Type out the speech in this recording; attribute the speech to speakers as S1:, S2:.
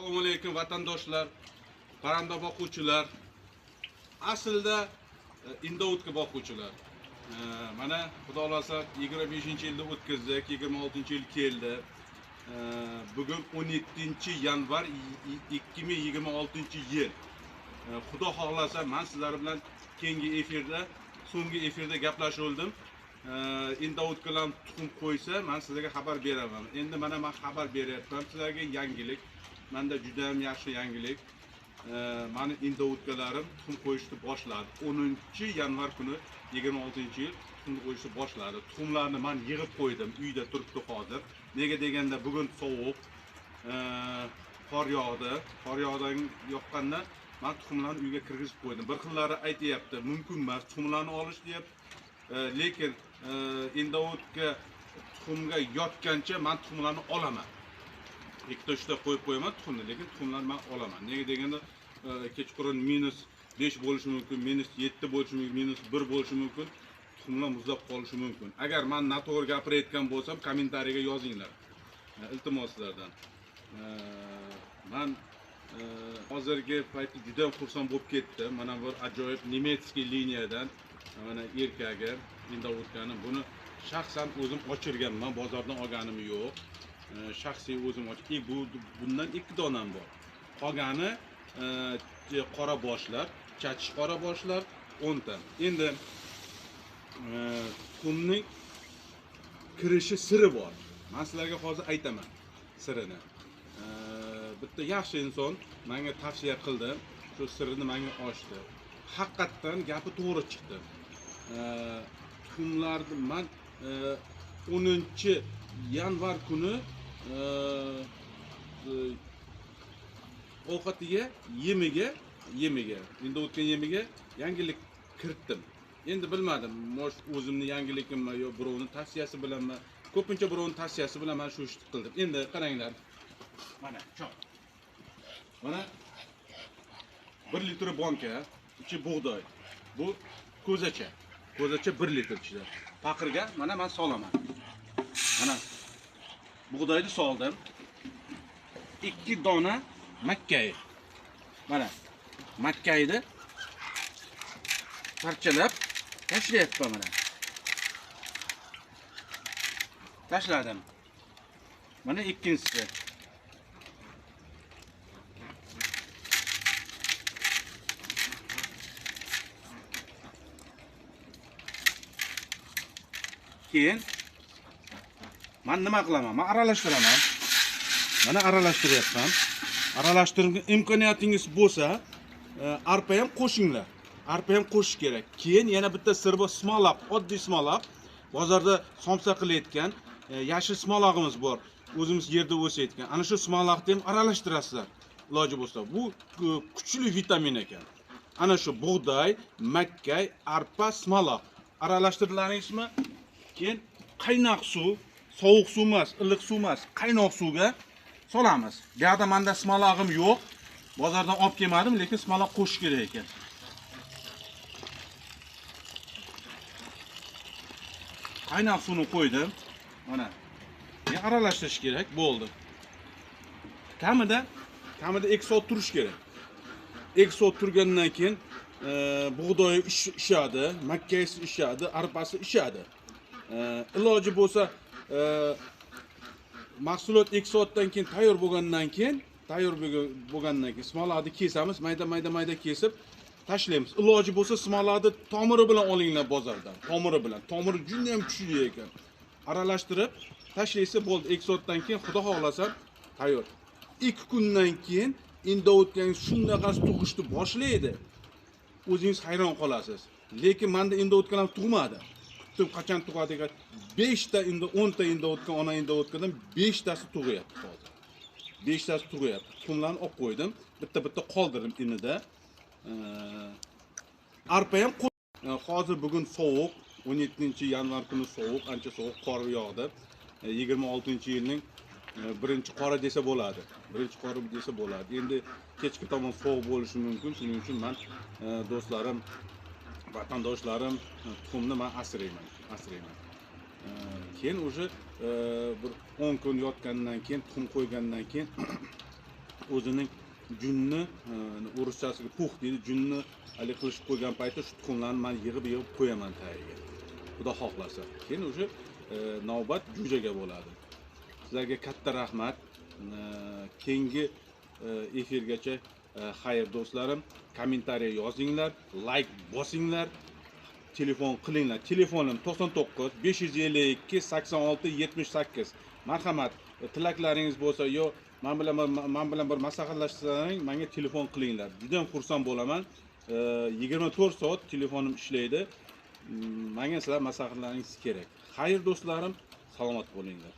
S1: Assalomu alaykum vatandoshlar, parranda boquvchilar, aslida indovutga boquvchilar. Mana xudo xolasa 25-yilda o'tkazdik, 26-yil keldi. Bugun 17-yanvar 2026-yil. Xudo xolasa men sizlar bilan keyingi efirda, so'nggi efirda gaplashib indovutkalar tuxum qo'ysa, men sizlarga xabar beraman. Endi mana men xabar beryapman sizlarga yangilik. Menda juda ham yaxshi yangilik. Mani indovutkalarim tuxum qo'yishni boshladi. 10-yanvar kuni 26-yil tuxum qo'yishni boshladi. Tuxumlarni men yig'ib qo'ydim, uyda turibdi hozir. Nega deganda bugun sovuq, qor yog'di. Qor yoqqanda men tuxumlarni uyga kirgizib qo'ydim. Bir xillari aytayapti, mumkin emas tuxumlarni olish deb. Lekin indovutka tuxumga yotgancha men tuxumlarni olaman. Ikkita uchta qo'yib qo'yaman tuxumni, lekin tuxumlarni men olaman. Nega deganda kechqurun -5 bo'lishi mumkin, -7 bo'lishi mumkin, -1 bo'lishi mumkin. Tuxumlar muzlab qolishi mumkin. Agar men noto'g'ri gapirayotgan bo'lsam, kommentariyaga yozinglar. Iltimos sizlardan. Men hozirgi paytda juda ham xursand bo'lib ketdim. Mana bir ajoyib nemetskiy liniyadan mana erkagi indovutkani buni shaxsan o'zim ochirganman, bozordan olganim yo'q. Shaxsiy o'zim ochib, bundan 2 donam bor. Qolgani qora boshlar, chachish qora boshlar 10 ta. Endi tuxumning kirishi siri bor. Men sizlarga hozir aytaman sirini. Bitta yaxshi inson menga tavsiya qildi, shu sirini menga ochdi. Haqiqatan gapi to'g'ri chiqdi. Tuxumlarni men 10-yanvar kuni ovqatiga, yemiga, endi o'tgan yemiga yangilik kiritdim. Endi bilmadim, mosh o'zimni yangilikimmi yo birovning tavsiyasi bilanmi? Ko'pincha birovning tavsiyasi bilan men shu ishni qildim. Endi qaranglar. Mana choq. Mana 1 litr banka, ichi bug'doy. Bu ko'zacha. Ko'zacha 1 litr ichida. Paqirga mana men solaman. Mana bug'doyni soldim. 2 dona makkay. Mana makkayni parchalab tashlayapman mana. Tashladim. Mana ikkinchisi. Keyin men nima qilaman? Men aralashtiraman. Mana aralashtiryapman. Aralashtirishga imkoniyatingiz bo'lsa, arpa ham qo'shinglar. Arpa ham qo'shish kerak. Keyin yana bitta sir bor, smolaq, oddiy smolaq. Bozorda somsa qilayotgan yashil smolog'imiz bor. O'zimiz yerda o'sayotgan. Ana shu smolaqni ham aralashtirasizlar. Iloji bo'lsa, bu kuchli vitamin ekan. Ana shu bug'doy, makkay, arpa, smolaq aralashtirlaringizmi? Keyin qaynoq suv, sovuq suv emas, iliq suv emas, qaynoq suvga solamiz. Bu yerda menda smolog'im yo'q. Bozordan olib kelmadim, lekin smoloq qo'shish kerak ekan. Qaynoq suvni qo'ydim. Mana. Yana aralashtirish kerak, bo'ldi. Kamida 2 soat turish kerak. 2 soat turgandan keyin bug'doyi ishadi, makkaysi ishadi, arpasi ishadi. Iloji bo'lsa mahsulot 2 soatdan keyin tayyor bo'lgandan keyin smolaqni kesamiz, mayda kesib tashlaymiz. Iloji bo'lsa smolaqni tomiri bilan olinglar bozordan. Tomiri juda ham kuchli ekan. Aralashtirib tashlaysa bo'ldi. 2 soatdan keyin xudo xolasa tayyor. 2 kundan keyin indovutkangiz shunday tug'ishni boshlaydi. O'zingiz hayron qolasiz. Lekin menda indovutkalar tug'madi. Qachon tug'adi degan 5 ta 10 ta indovutkan, ona indovutkadan 5 tasi tug'yapti hozir. 5 tasi tug'yapti. Tuxumlarni olib qo'ydim. Bitta qoldirdim inida. Arpa ham hozir bugun sovuq, 17-yanvar kuni sovuq, ancha sovuq, qor yog'di. 26-yilning birinchi qori desa bo'ladi. Endi kechki tomon sovuq bo'lishi mumkin. Shuning uchun men do'stlarim, vatandoshlarim tuxumni men asrayman. Keyin o'sha bir 10 kun yotgandan keyin, tuxum qo'ygandan keyin o'zining junni, o'rischasiga pux deydi, junni hali qilishib qo'ygan paytda shu tuxumlarni men yig'ib qo'yaman tagiga. Xudo xohlasa. Keyin o'sha navbat jo'jaga bo'ladi. Sizlarga katta rahmat. Keyingi efirgacha xayr do'stlarim, kommentariya yozinglar, like bosinglar, telefon qilinglar. Telefonim 99 552 86 78. Marhamat, tilaklaringiz bo'lsa yo men bilan bir maslahatlashsalaring, menga telefon qilinglar. Juda ham xursand bo'laman. 24 soat telefonim ishlaydi. Menga sizlar maslahatlaringiz kerak. Xayr do'stlarim, salomat bo'linglar.